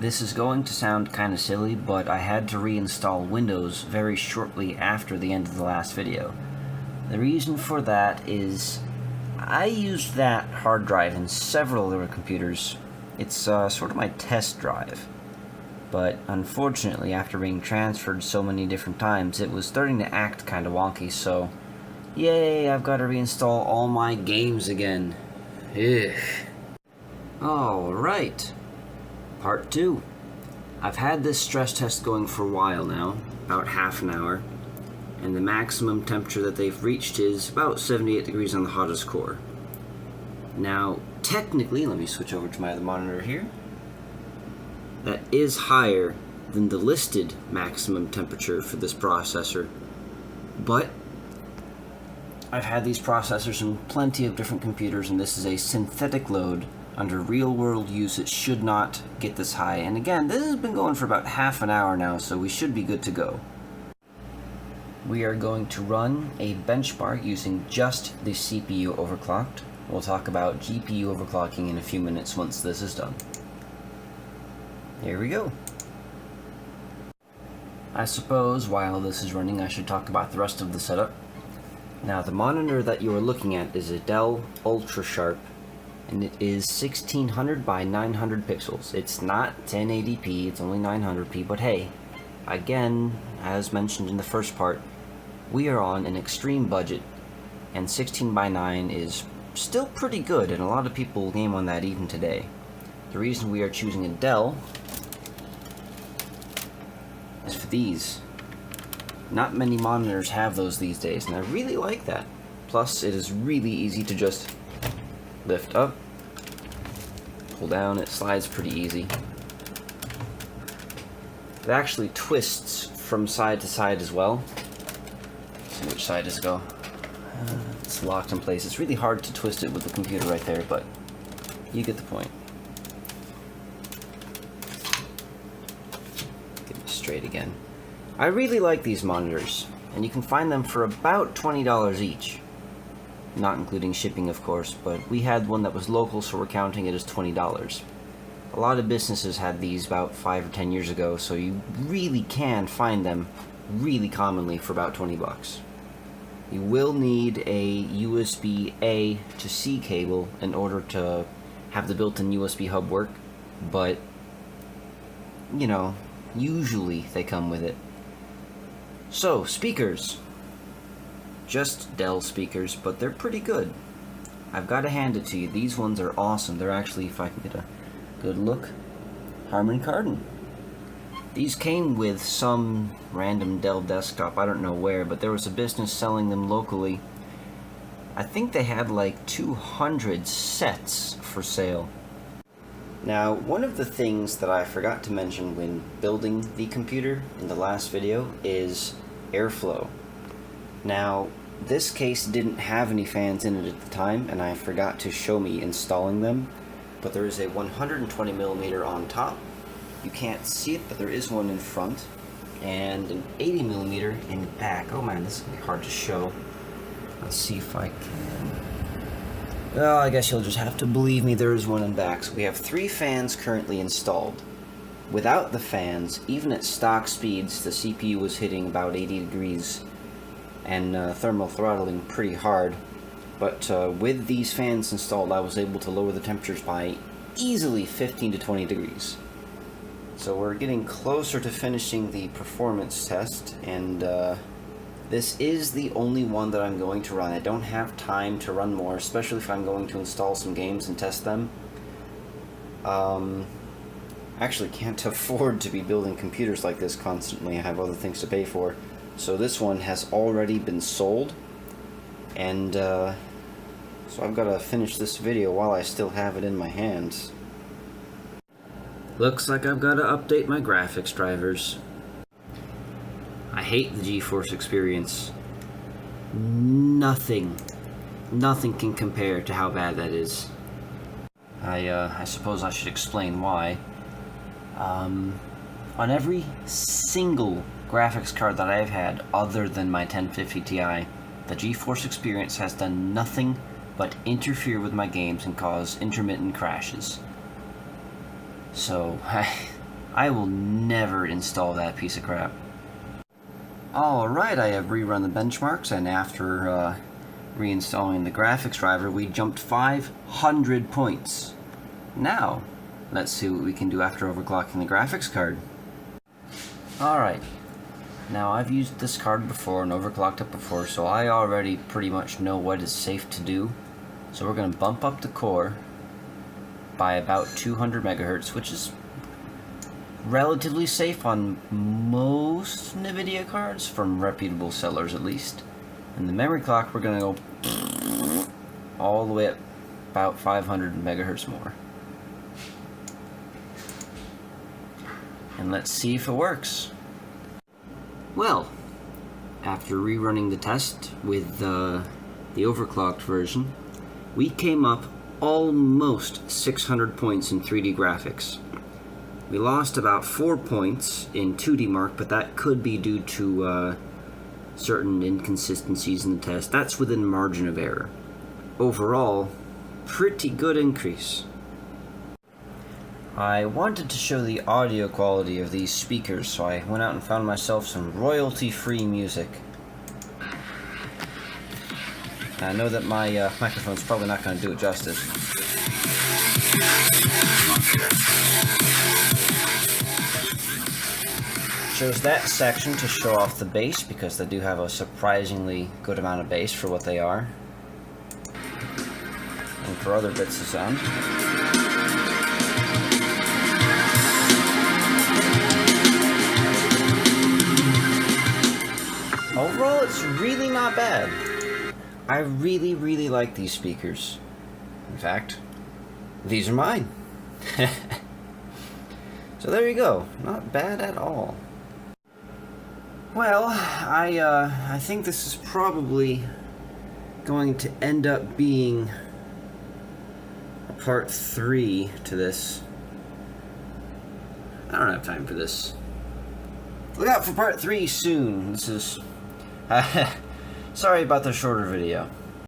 This is going to sound kind of silly, but I had to reinstall Windows very shortly after the end of the last video. The reason for that is I used that hard drive in several other computers. It's sort of my test drive. But unfortunately, after being transferred so many different times, it was starting to act kind of wonky, so yay, I've got to reinstall all my games again. Ugh. Alright. Part 2. I've had this stress test going for a while now, about half an hour, and the maximum temperature that they've reached is about 78 degrees on the hottest core. Now, technically, let me switch over to my other monitor here, that is higher than the listed maximum temperature for this processor, but I've had these processors in plenty of different computers, and this is a synthetic load. Under real-world use, it should not get this high. And again, this has been going for about half an hour now, so we should be good to go. We are going to run a benchmark using just the CPU overclocked. We'll talk about GPU overclocking in a few minutes once this is done. Here we go. I suppose while this is running, I should talk about the rest of the setup. Now, the monitor that you are looking at is a Dell UltraSharp, and it is 1600 by 900 pixels. It's not 1080p, it's only 900p, but hey, again, as mentioned in the first part, we are on an extreme budget, and 16 by 9 is still pretty good, and a lot of people game on that even today. The reason we are choosing a Dell is for these. Not many monitors have those these days, and I really like that. Plus, it is really easy to just lift up, pull down, it slides pretty easy. It actually twists from side to side as well. Let's see which side does it go. It's locked in place. It's really hard to twist it with the computer right there, but you get the point. Get it straight again. I really like these monitors, and you can find them for about $20 each. Not including shipping, of course, but we had one that was local, so we're counting it as $20. A lot of businesses had these about 5 or 10 years ago, so you really can find them really commonly for about 20 bucks. You will need a USB-A to C cable in order to have the built-in USB hub work, but, you know, usually they come with it. So, speakers. Just Dell speakers, but they're pretty good. I've got to hand it to you. These ones are awesome. They're actually, if I can get a good look, Harman Kardon. These came with some random Dell desktop, I don't know where, but there was a business selling them locally. I think they had like 200 sets for sale. Now, one of the things that I forgot to mention when building the computer in the last video is airflow. Now, this case didn't have any fans in it at the time, and I forgot to show me installing them, but there is a 120mm on top. You can't see it, but there is one in front, and an 80mm in back. Oh man, this is going to be hard to show. Let's see if I can. Well, I guess you'll just have to believe me, there is one in back. So we have 3 fans currently installed. Without the fans, even at stock speeds, the CPU was hitting about 80 degrees and thermal throttling pretty hard. But with these fans installed, I was able to lower the temperatures by easily 15 to 20 degrees. So we're getting closer to finishing the performance test, and this is the only one that I'm going to run. I don't have time to run more, especially if I'm going to install some games and test them. I actually can't afford to be building computers like this constantly. I have other things to pay for. So this one has already been sold, and so I've got to finish this video while I still have it in my hands. Looks like I've got to update my graphics drivers. I hate the GeForce Experience. Nothing can compare to how bad that is. I suppose I should explain why. On every single graphics card that I've had other than my 1050 Ti, the GeForce Experience has done nothing but interfere with my games and cause intermittent crashes. So, I will never install that piece of crap. Alright, I have rerun the benchmarks, and after reinstalling the graphics driver, we jumped 500 points. Now, let's see what we can do after overclocking the graphics card. Alright, now I've used this card before and overclocked it before, so I already pretty much know what is safe to do. So we're going to bump up the core by about 200 megahertz, which is relatively safe on most NVIDIA cards, from reputable sellers at least. And the memory clock, we're going to go all the way up about 500 megahertz more. And let's see if it works. Well, after rerunning the test with the overclocked version, we came up almost 600 points in 3D graphics. We lost about 4 points in 2D Mark, but that could be due to certain inconsistencies in the test. That's within the margin of error. Overall, pretty good increase. I wanted to show the audio quality of these speakers, so I went out and found myself some royalty-free music. I know that my microphone's probably not going to do it justice. Chose that section to show off the bass, because they do have a surprisingly good amount of bass for what they are. And for other bits of sound. Overall, it's really not bad. I really, really like these speakers. In fact, these are mine. So there you go. Not bad at all. Well, I think this is probably going to end up being a part 3 to this. I don't have time for this. Look out for part 3 soon. This is... Sorry about the shorter video.